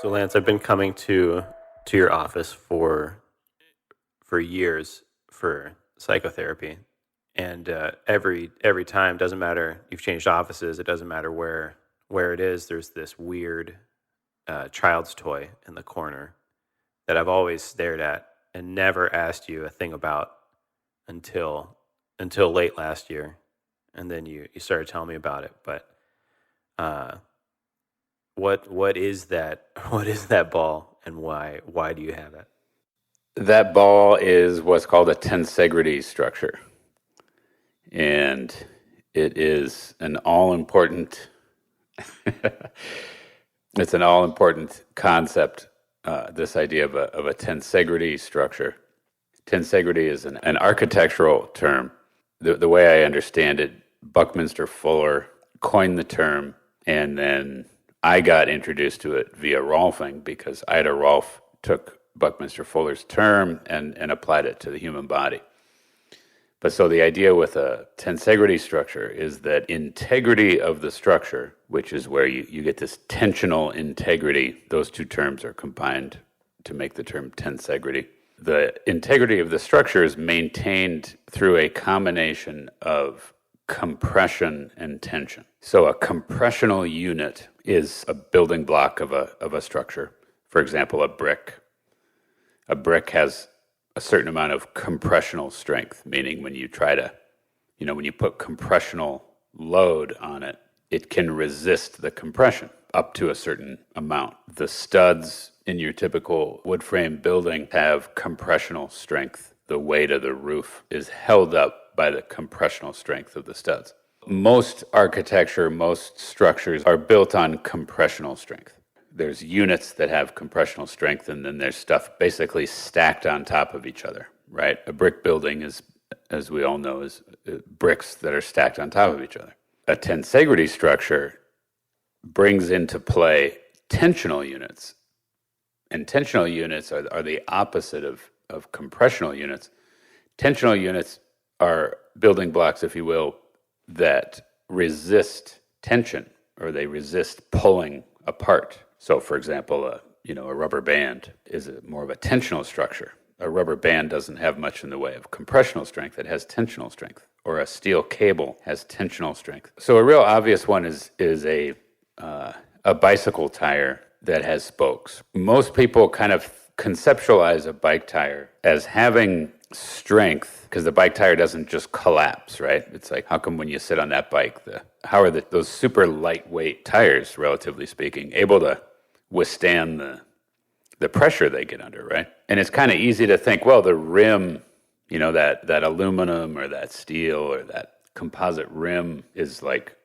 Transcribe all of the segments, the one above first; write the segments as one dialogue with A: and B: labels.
A: So Lance, I've been coming to your office for years for psychotherapy, and every time, doesn't matter, you've changed offices, it doesn't matter where it is. There's this weird child's toy in the corner that I've always stared at and never asked you a thing about until late last year, and then you started telling me about it. But uh, what is that? What is that ball, and why do you have it?
B: That ball is what's called a tensegrity structure. And it is an all important it's an all important concept, this idea of a tensegrity structure. Tensegrity is an architectural term. The way I understand it, Buckminster Fuller coined the term, and then I got introduced to it via Rolfing because Ida Rolf took Buckminster Fuller's term and applied it to the human body. But so the idea with a tensegrity structure is that integrity of the structure, which is where you get this tensional integrity, those two terms are combined to make the term tensegrity. The integrity of the structure is maintained through a combination of compression and tension. So a compressional unit is a building block of a structure. For example, a brick. A brick has a certain amount of compressional strength, meaning when you try to, when you put compressional load on it, it can resist the compression up to a certain amount. The studs in your typical wood frame building have compressional strength. The weight of the roof is held up by the compressional strength of the studs. Most architecture, most structures are built on compressional strength. There's units that have compressional strength, and then there's stuff basically stacked on top of each other, right? A brick building is, as we all know, is bricks that are stacked on top of each other. A tensegrity structure brings into play tensional units, and tensional units are the opposite of compressional units. Tensional units are building blocks, if you will, that resist tension, or they resist pulling apart. So, for example, a rubber band is more of a tensional structure. A rubber band doesn't have much in the way of compressional strength; it has tensional strength. Or a steel cable has tensional strength. So, a real obvious one is a bicycle tire that has spokes. Most people kind of conceptualize a bike tire as having strength because the bike tire doesn't just collapse, right? It's like, how come when you sit on that bike, how are those super lightweight tires, relatively speaking, able to withstand the pressure they get under, right? And it's kind of easy to think, well, the rim, that aluminum or that steel or that composite rim is like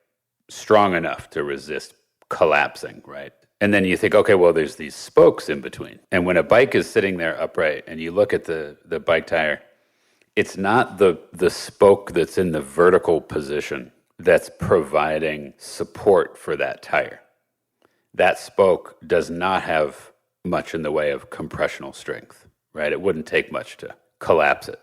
B: strong enough to resist collapsing, right? And then you think, okay, well, there's these spokes in between. And when a bike is sitting there upright and you look at the bike tire, it's not the spoke that's in the vertical position that's providing support for that tire. That spoke does not have much in the way of compressional strength, right? It wouldn't take much to collapse it.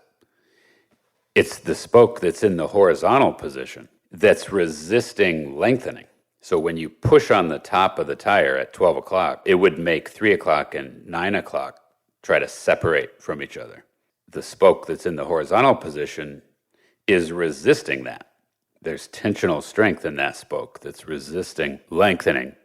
B: It's the spoke that's in the horizontal position that's resisting lengthening. So when you push on the top of the tire at 12 o'clock, it would make 3 o'clock and 9 o'clock try to separate from each other. The spoke that's in the horizontal position is resisting that. There's tensional strength in that spoke that's resisting lengthening.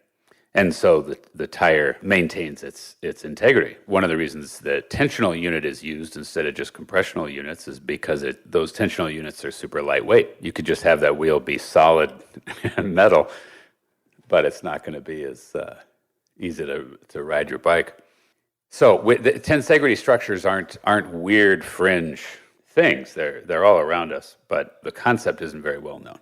B: And so the tire maintains its integrity. One of the reasons the tensional unit is used instead of just compressional units is because those tensional units are super lightweight. You could just have that wheel be solid metal, but it's not going to be as easy to ride your bike. So the tensegrity structures aren't weird fringe things. They're all around us, but the concept isn't very well known.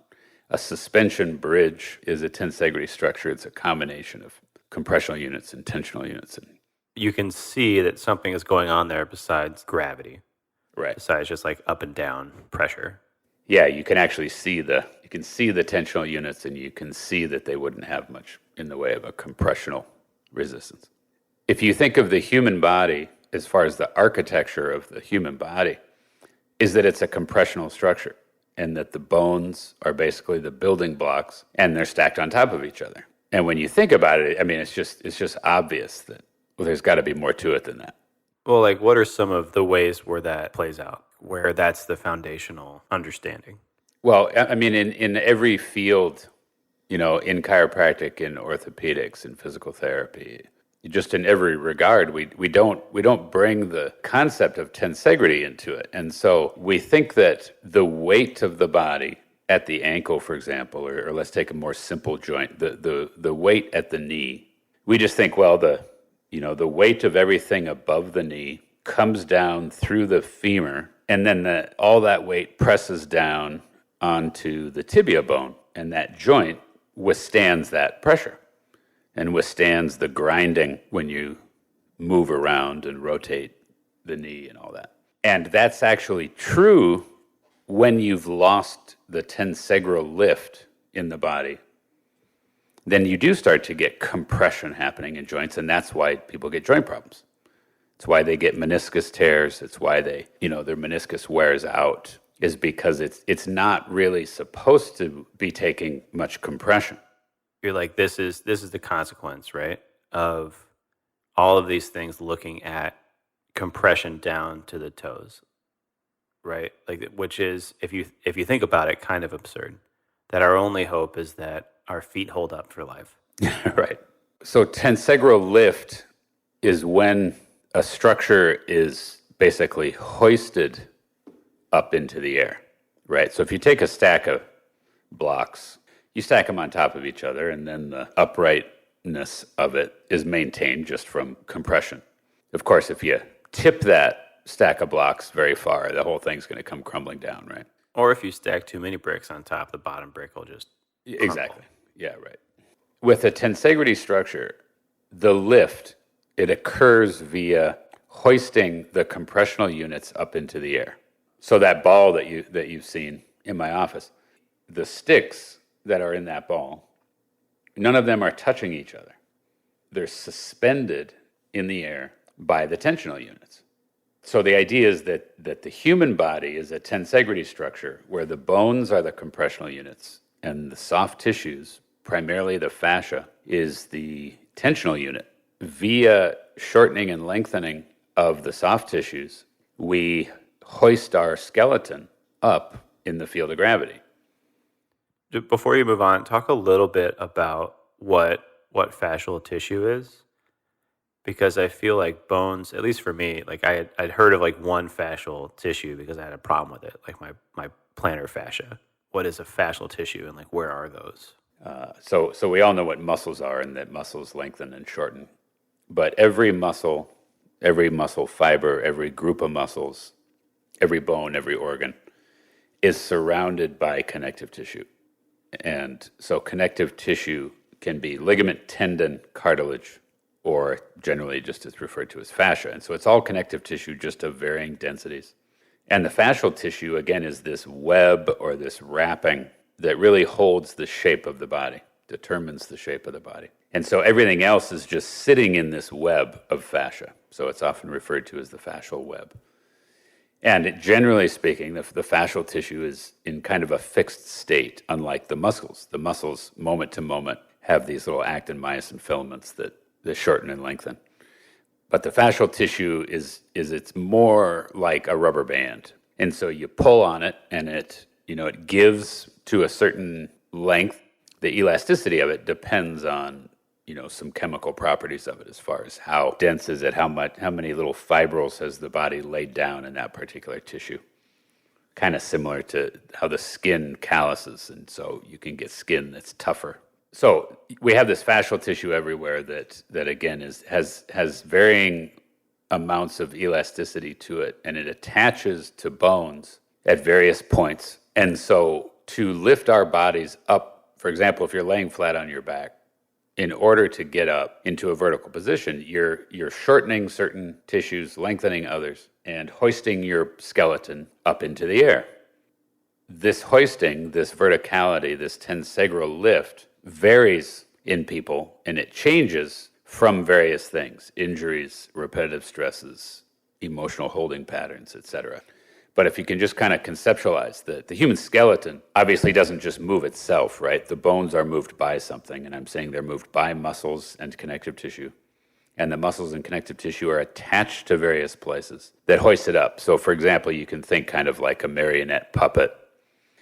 B: A suspension bridge is a tensegrity structure. It's a combination of compressional units and tensional units.
A: You can see that something is going on there besides gravity,
B: Right.
A: besides just like up and down pressure.
B: Yeah, you can actually see the tensional units, and you can see that they wouldn't have much in the way of a compressional resistance. If you think of the human body as far as the architecture of the human body, is that it's a compressional structure, and that the bones are basically the building blocks, and they're stacked on top of each other. And when you think about it, I mean, it's just obvious that, well, there's got to be more to it than that.
A: Well, like, what are some of the ways where that plays out, where that's the foundational understanding?
B: Well, I mean, in every field, in chiropractic, in orthopedics, in physical therapy, just in every regard, we don't bring the concept of tensegrity into it. And so we think that the weight of the body at the ankle, for example, or let's take a more simple joint, the weight at the knee, we just think, well, the weight of everything above the knee comes down through the femur, and then all that weight presses down onto the tibia bone, and that joint withstands that pressure and withstands the grinding when you move around and rotate the knee and all that. And that's actually true when you've lost the tensegral lift in the body. Then you do start to get compression happening in joints, and that's why people get joint problems. It's why they get meniscus tears. It's why their meniscus wears out, is because it's not really supposed to be taking much compression.
A: You're like, this is the consequence, right, of all of these things looking at compression down to the toes, right? Like, which is, if you think about it, kind of absurd. That our only hope is that our feet hold up for life.
B: Right. So tensegral lift is when a structure is basically hoisted up into the air, right? So if you take a stack of blocks, you stack them on top of each other, and then the uprightness of it is maintained just from compression. Of course, if you tip that stack of blocks very far, the whole thing's going to come crumbling down, right?
A: Or if you stack too many bricks on top, the bottom brick will just crumble.
B: Exactly. Yeah, right. With a tensegrity structure, the lift, it occurs via hoisting the compressional units up into the air. So that ball that you've seen in my office, the sticks that are in that ball, none of them are touching each other. They're suspended in the air by the tensional units. So the idea is that the human body is a tensegrity structure where the bones are the compressional units and the soft tissues, primarily the fascia, is the tensional unit. Via shortening and lengthening of the soft tissues, we hoist our skeleton up in the field of gravity.
A: Before you move on, talk a little bit about what fascial tissue is, because I feel like bones, at least for me, like I'd heard of like one fascial tissue because I had a problem with it, like my plantar fascia. What is a fascial tissue, and like where are those?
B: So we all know what muscles are, and that muscles lengthen and shorten. But every muscle fiber, every group of muscles, every bone, every organ is surrounded by connective tissue. And so connective tissue can be ligament, tendon, cartilage, or generally just is referred to as fascia. And so it's all connective tissue, just of varying densities. And the fascial tissue, again, is this web or this wrapping that really holds the shape of the body, determines the shape of the body. And so everything else is just sitting in this web of fascia. So it's often referred to as the fascial web. And generally speaking, the fascial tissue is in kind of a fixed state, unlike the muscles. The muscles, moment to moment, have these little actin myosin filaments that shorten and lengthen. But the fascial tissue it's more like a rubber band. And so you pull on it, and it gives to a certain length. The elasticity of it depends on some chemical properties of it, as far as how dense is it, how many little fibrils has the body laid down in that particular tissue. Kind of similar to how the skin calluses, and so you can get skin that's tougher. So we have this fascial tissue everywhere that again has varying amounts of elasticity to it, and it attaches to bones at various points. And so to lift our bodies up, for example, if you're laying flat on your back, in order to get up into a vertical position, you're shortening certain tissues, lengthening others, and hoisting your skeleton up into the air. This hoisting, this verticality, this tensegral lift varies in people, and it changes from various things: injuries, repetitive stresses, emotional holding patterns, etc. But if you can just kind of conceptualize that the human skeleton obviously doesn't just move itself, right? The bones are moved by something, and I'm saying they're moved by muscles and connective tissue. And the muscles and connective tissue are attached to various places that hoist it up. So, for example, you can think kind of like a marionette puppet.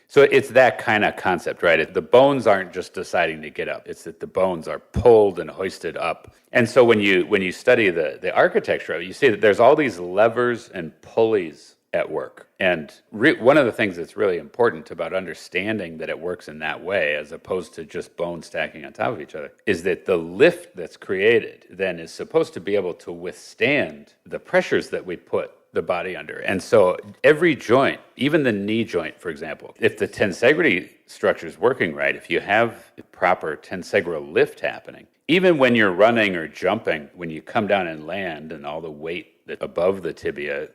B: So it's that kind of concept, right? The bones aren't just deciding to get up. It's that the bones are pulled and hoisted up. And so when you study the architecture of it, you see that there's all these levers and pulleys at work. And one of the things that's really important about understanding that it works in that way, as opposed to just bones stacking on top of each other, is that the lift that's created then is supposed to be able to withstand the pressures that we put the body under. And so every joint, even the knee joint, for example, if the tensegrity structure is working right, if you have proper tensegral lift happening, even when you're running or jumping, when you come down and land and all the weight that above the tibia,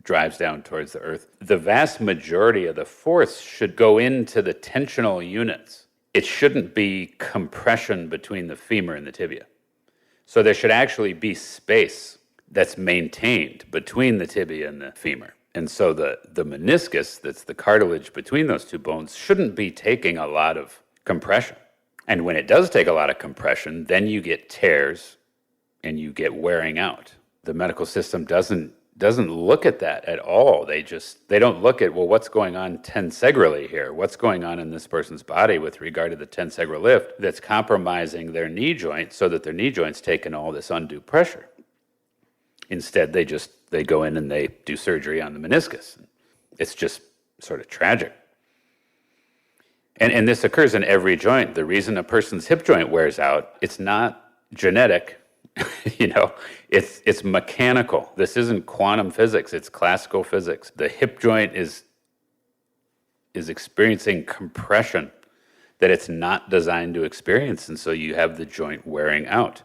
B: drives down towards the earth, the vast majority of the force should go into the tensional units. It shouldn't be compression between the femur and the tibia. So there should actually be space that's maintained between the tibia and the femur. And so the meniscus, that's the cartilage between those two bones, shouldn't be taking a lot of compression. And when it does take a lot of compression, then you get tears and you get wearing out. The medical system doesn't look at that at all. They don't look at, well, what's going on tensegrally here? What's going on in this person's body with regard to the tensegral lift that's compromising their knee joint so that their knee joint's taking all this undue pressure? Instead, they go in and they do surgery on the meniscus. It's just sort of tragic. And this occurs in every joint. The reason a person's hip joint wears out, it's not genetic. It's mechanical. This isn't quantum physics, it's classical physics. The hip joint is experiencing compression that it's not designed to experience, and so you have the joint wearing out.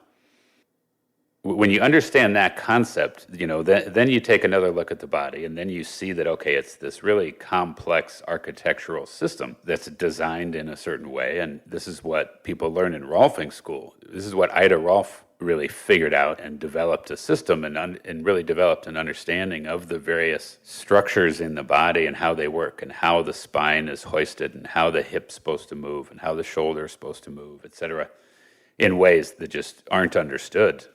B: When you understand that concept, then you take another look at the body, and then you see that, okay, it's this really complex architectural system that's designed in a certain way, and this is what people learn in Rolfing school. This is what Ida Rolf really figured out and developed a system and really developed an understanding of the various structures in the body and how they work and how the spine is hoisted and how the hip's supposed to move and how the shoulder is supposed to move, etc., in ways that just aren't understood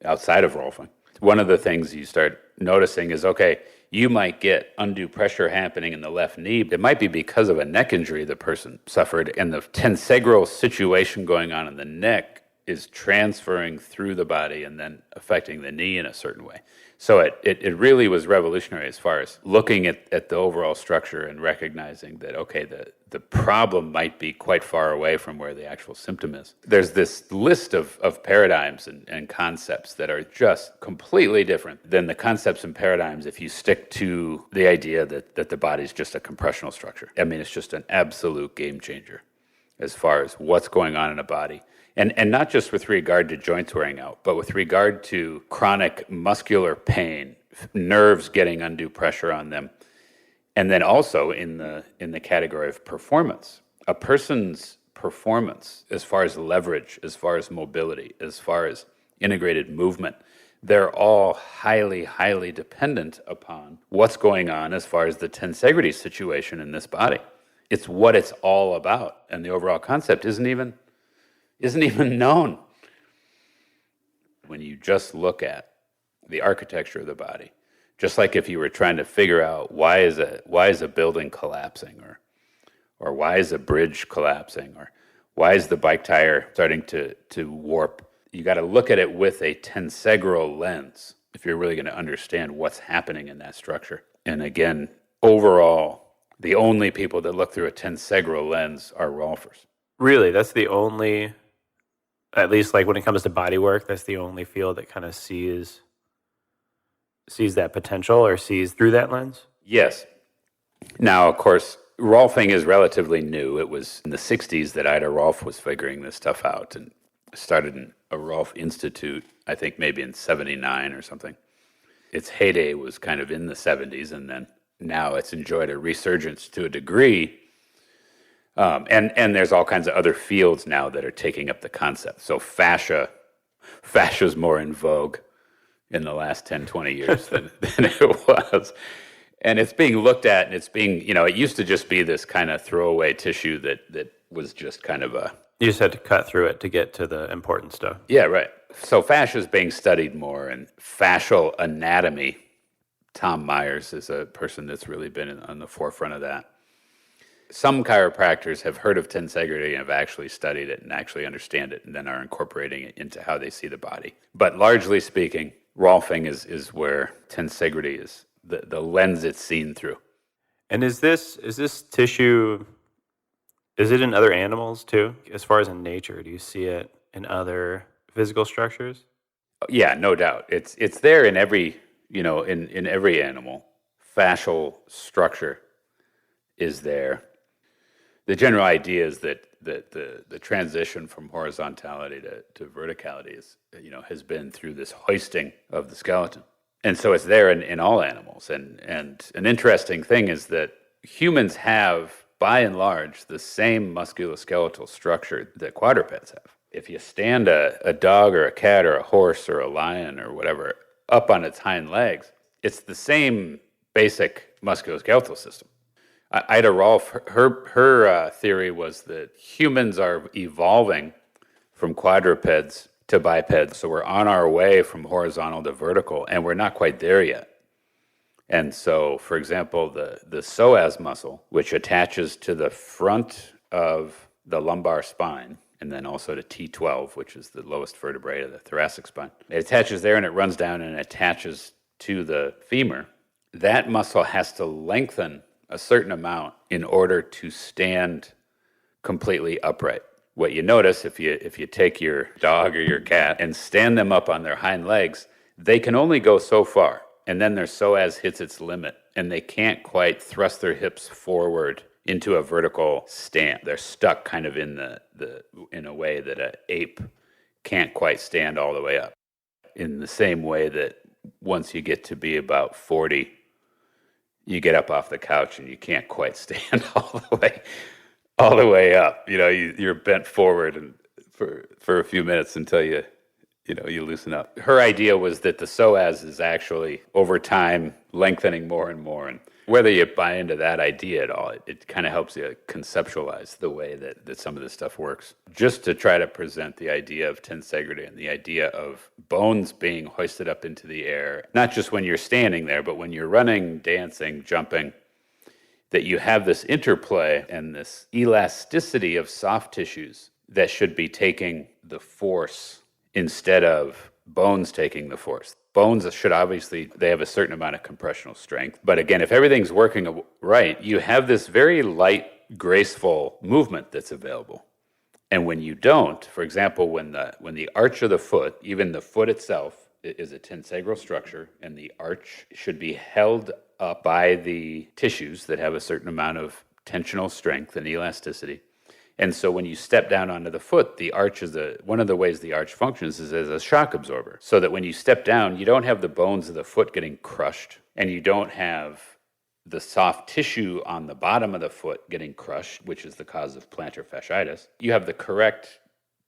B: outside of Rolfing. One of the things you start noticing is, okay, you might get undue pressure happening in the left knee. It might be because of a neck injury the person suffered, and the tensegral situation going on in the neck is transferring through the body and then affecting the knee in a certain way. So it really was revolutionary as far as looking at the overall structure and recognizing that, okay, the problem might be quite far away from where the actual symptom is. There's this list of paradigms and concepts that are just completely different than the concepts and paradigms if you stick to the idea that the body's just a compressional structure. I mean, it's just an absolute game changer as far as what's going on in a body. And not just with regard to joints wearing out, but with regard to chronic muscular pain, nerves getting undue pressure on them. And then also in the category of performance. A person's performance, as far as leverage, as far as mobility, as far as integrated movement, they're all highly, highly dependent upon what's going on as far as the tensegrity situation in this body. It's what it's all about. And the overall concept isn't even known. When you just look at the architecture of the body, just like if you were trying to figure out why is a building collapsing, or why is a bridge collapsing, or why is the bike tire starting to warp, you got to look at it with a tensegral lens if you're really going to understand what's happening in that structure. And again, overall, the only people that look through a tensegral lens are Rolfers.
A: Really, that's the only, at least like when it comes to bodywork, that's the only field that kind of sees that potential or sees through that lens?
B: Yes. Now, of course, Rolfing is relatively new. It was in the 60s that Ida Rolf was figuring this stuff out and started in a Rolf Institute, I think maybe in 79 or something. Its heyday was kind of in the 70s, and then now it's enjoyed a resurgence to a degree. And there's all kinds of other fields now that are taking up the concept. So fascia's more in vogue in the last 10, 20 years than it was. And it's being looked at, and it's being, it used to just be this kind of throwaway tissue that was just kind of a...
A: You just had to cut through it to get to the important stuff.
B: Yeah, right. So fascia is being studied more, and fascial anatomy. Tom Myers is a person that's really been on the forefront of that. Some chiropractors have heard of tensegrity and have actually studied it and actually understand it and then are incorporating it into how they see the body. But largely speaking, Rolfing is where tensegrity is the lens it's seen through.
A: And is this tissue, is it in other animals too? As far as in nature, do you see it in other physical structures?
B: Yeah, no doubt. It's there in every, in every animal. Fascial structure is there. The general idea is that the transition from horizontality to verticality is, has been through this hoisting of the skeleton. And so it's there in all animals. And an interesting thing is that humans have, by and large, the same musculoskeletal structure that quadrupeds have. If you stand a dog or a cat or a horse or a lion or whatever up on its hind legs, it's the same basic musculoskeletal system. Ida Rolf, her theory was that humans are evolving from quadrupeds to bipeds. So we're on our way from horizontal to vertical, and we're not quite there yet. And so, for example, the psoas muscle, which attaches to the front of the lumbar spine, and then also to T12, which is the lowest vertebrae of the thoracic spine. It attaches there and it runs down and attaches to the femur. That muscle has to lengthen a certain amount in order to stand completely upright. What you notice if you take your dog or your cat and stand them up on their hind legs, they can only go so far, and then their psoas hits its limit, and they can't quite thrust their hips forward into a vertical stand. They're stuck kind of in in a way that an ape can't quite stand all the way up. In the same way that once you get to be about 40, you get up off the couch and you can't quite stand all the way up. You're bent forward and for a few minutes until you loosen up. Her idea was that the psoas is actually over time lengthening more and more. And whether you buy into that idea at all, it kind of helps you conceptualize the way that some of this stuff works. Just to try to present the idea of tensegrity and the idea of bones being hoisted up into the air, not just when you're standing there, but when you're running, dancing, jumping, that you have this interplay and this elasticity of soft tissues that should be taking the force instead of bones taking the force. Bones should obviously, they have a certain amount of compressional strength. But again, if everything's working right, you have this very light, graceful movement that's available. And when you don't, for example, when the arch of the foot, even the foot itself is a tensegral structure, and the arch should be held up by the tissues that have a certain amount of tensional strength and elasticity. And so when you step down onto the foot, the arch is one of the ways the arch functions is as a shock absorber. So that when you step down, you don't have the bones of the foot getting crushed, and you don't have the soft tissue on the bottom of the foot getting crushed, which is the cause of plantar fasciitis. You have the correct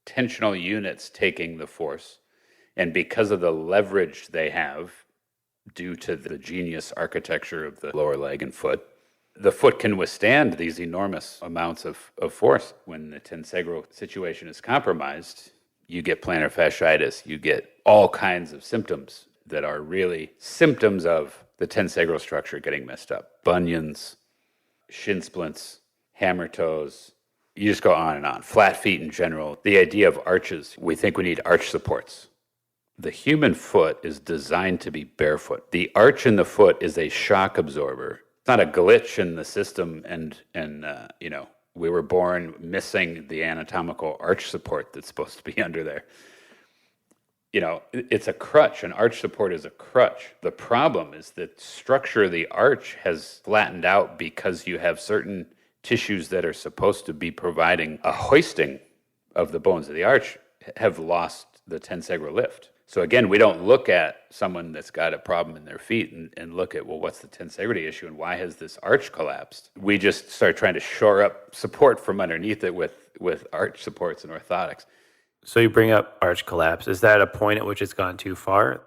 B: tensional units taking the force. And because of the leverage they have, due to the genius architecture of the lower leg and foot, the foot can withstand these enormous amounts of force. When the tensegral situation is compromised, you get plantar fasciitis, you get all kinds of symptoms that are really symptoms of the tensegral structure getting messed up. Bunions, shin splints, hammer toes, you just go on and on. Flat feet in general. The idea of arches, we think we need arch supports. The human foot is designed to be barefoot. The arch in the foot is a shock absorber. It's not a glitch in the system, and we were born missing the anatomical arch support that's supposed to be under there. It's a crutch. An arch support is a crutch. The problem is that structure of the arch has flattened out because you have certain tissues that are supposed to be providing a hoisting of the bones of the arch have lost the tensegral lift. So again, we don't look at someone that's got a problem in their feet and look at, well, what's the tensegrity issue and why has this arch collapsed? We just start trying to shore up support from underneath it with arch supports and orthotics.
A: So you bring up arch collapse. Is that a point at which it's gone too far?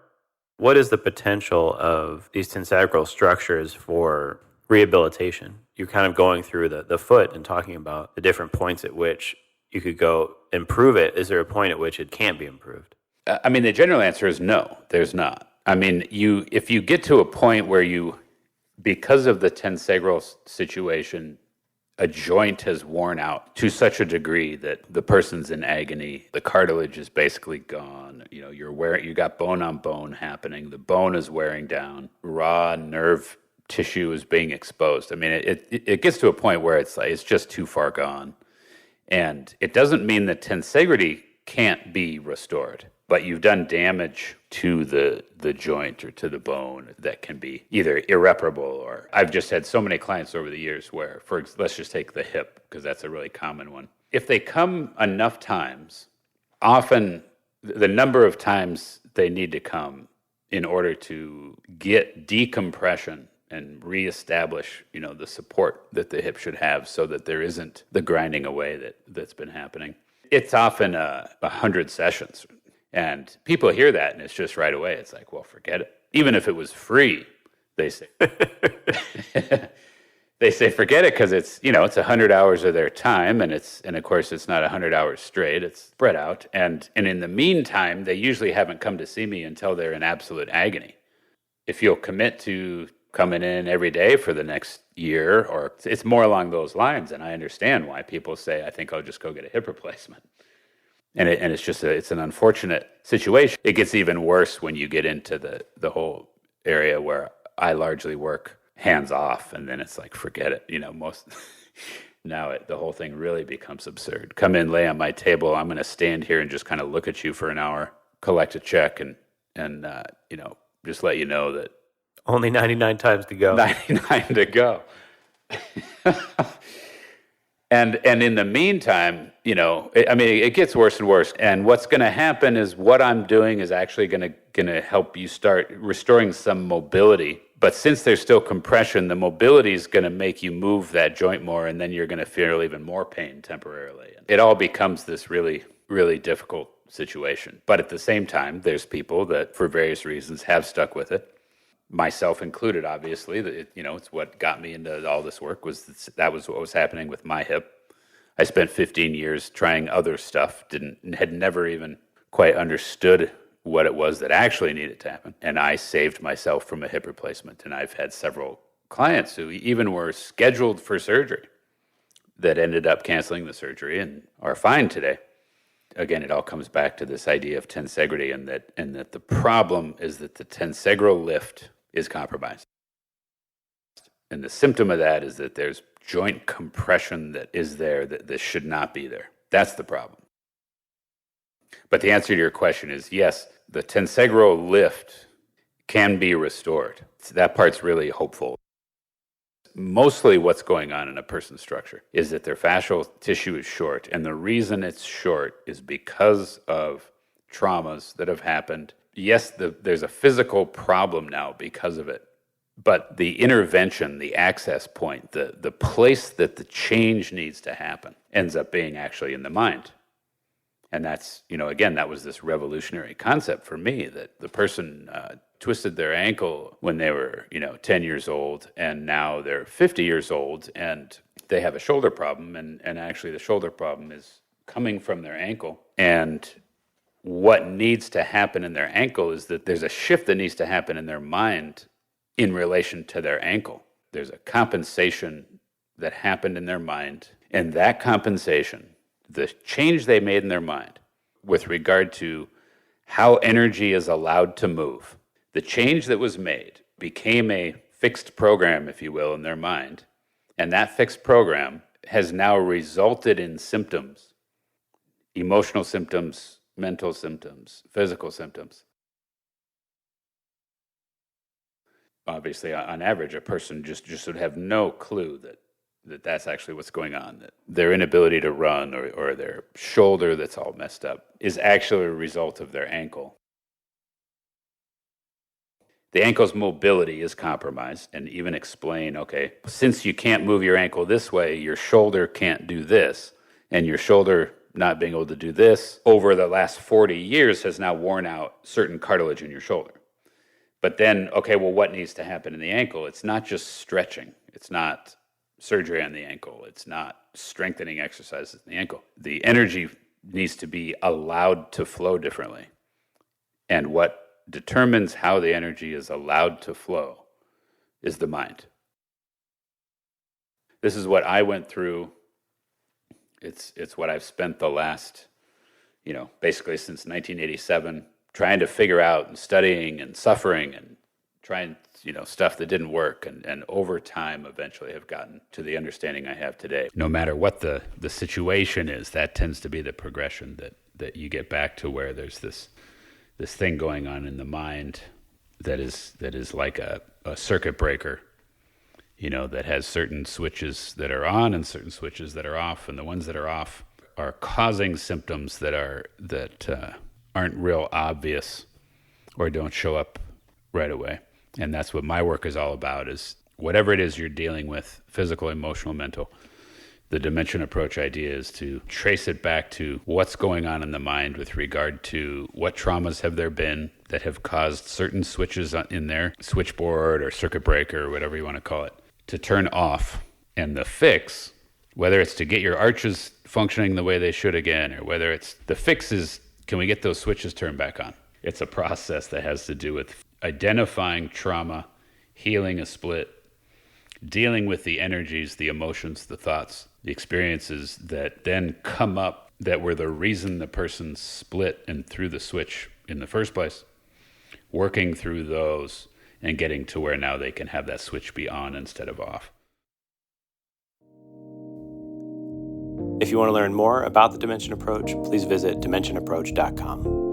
A: what is the potential of these tensegral structures for rehabilitation? You're kind of going through the foot and talking about the different points at which you could go improve it. Is there a point at which it can't be improved?
B: I mean, the general answer is no, there's not. I mean, if you get to a point where because of the tensegral situation, a joint has worn out to such a degree that the person's in agony, the cartilage is basically gone, you got bone on bone happening, the bone is wearing down, raw nerve tissue is being exposed. I mean, it gets to a point where it's just too far gone. And it doesn't mean that tensegrity can't be restored, but you've done damage to the joint or to the bone that can be either irreparable or I've just had so many clients over the years where, let's just take the hip, because that's a really common one. If they come enough times, often the number of times they need to come in order to get decompression and reestablish, the support that the hip should have so that there isn't the grinding away that's been happening. It's often 100 sessions. And people hear that and it's just right away. It's like, well, forget it. Even if it was free, they say, forget it, because it's 100 hours of their time. And of course, it's not 100 hours straight. It's spread out. And in the meantime, they usually haven't come to see me until they're in absolute agony. If you'll commit to coming in every day for the next year, or it's more along those lines, and I understand why people say, I think I'll just go get a hip replacement. And it's just it's an unfortunate situation. It gets even worse when you get into the whole area where I largely work hands off, and then it's like, forget it. Now the whole thing really becomes absurd. Come in, lay on my table. I'm going to stand here and just kind of look at you for an hour, collect a check, and just let you know that
A: only 99 times to go.
B: 99 to go. And in the meantime, it gets worse and worse. And what's going to happen is what I'm doing is actually going to help you start restoring some mobility. But since there's still compression, the mobility is going to make you move that joint more, and then you're going to feel even more pain temporarily. It all becomes this really, really difficult situation. But at the same time, there's people that, for various reasons, have stuck with it. Myself included, obviously. It's what got me into all this work. That was what was happening with my hip. I spent 15 years trying other stuff, had never even quite understood what it was that actually needed to happen. And I saved myself from a hip replacement. And I've had several clients who even were scheduled for surgery that ended up canceling the surgery and are fine today. Again, it all comes back to this idea of tensegrity, and that the problem is that the tensegral lift is compromised. And the symptom of that is that there's joint compression that is there that should not be there. That's the problem. But the answer to your question is yes, the tensegral lift can be restored. That part's really hopeful. Mostly what's going on in a person's structure is that their fascial tissue is short. And the reason it's short is because of traumas that have happened. Yes, there's a physical problem now because of it. But the intervention, the access point, the place that the change needs to happen ends up being actually in the mind. And that's, again, that was this revolutionary concept for me, that the person twisted their ankle when they were, 10 years old, and now they're 50 years old, and they have a shoulder problem, and actually the shoulder problem is coming from their ankle. And what needs to happen in their ankle is that there's a shift that needs to happen in their mind in relation to their ankle. There's a compensation that happened in their mind, and that compensation, the change they made in their mind with regard to how energy is allowed to move, the change that was made became a fixed program, if you will, in their mind, and that fixed program has now resulted in symptoms, emotional symptoms, mental symptoms, physical symptoms. Obviously, on average, a person just would have no clue that's actually what's going on, that their inability to run or their shoulder that's all messed up is actually a result of their ankle. The ankle's mobility is compromised, and even explain, okay, since you can't move your ankle this way, your shoulder can't do this, and your shoulder not being able to do this over the last 40 years has now worn out certain cartilage in your shoulder. But then, okay, well, what needs to happen in the ankle? It's not just stretching. It's not surgery on the ankle. It's not strengthening exercises in the ankle. The energy needs to be allowed to flow differently. And what determines how the energy is allowed to flow is the mind. This is what I went through. It's what I've spent the last, basically since 1987, trying to figure out and studying and suffering and trying, stuff that didn't work. And over time, eventually have gotten to the understanding I have today. No matter what the situation is, that tends to be the progression that you get back to where there's this thing going on in the mind that is like a circuit breaker, that has certain switches that are on and certain switches that are off, and the ones that are off are causing symptoms that aren't real obvious or don't show up right away. And that's what my work is all about, is whatever it is you're dealing with, physical, emotional, mental, the dimension approach idea is to trace it back to what's going on in the mind with regard to what traumas have there been that have caused certain switches in there, switchboard or circuit breaker or whatever you want to call it, to turn off. And the fix, whether it's to get your arches functioning the way they should again, or whether it's the fix is, can we get those switches turned back on? It's a process that has to do with identifying trauma, healing a split, dealing with the energies, the emotions, the thoughts, the experiences that then come up that were the reason the person split and threw the switch in the first place, working through those and getting to where now they can have that switch be on instead of off.
A: If you want to learn more about the Dimension Approach, please visit dimensionapproach.com.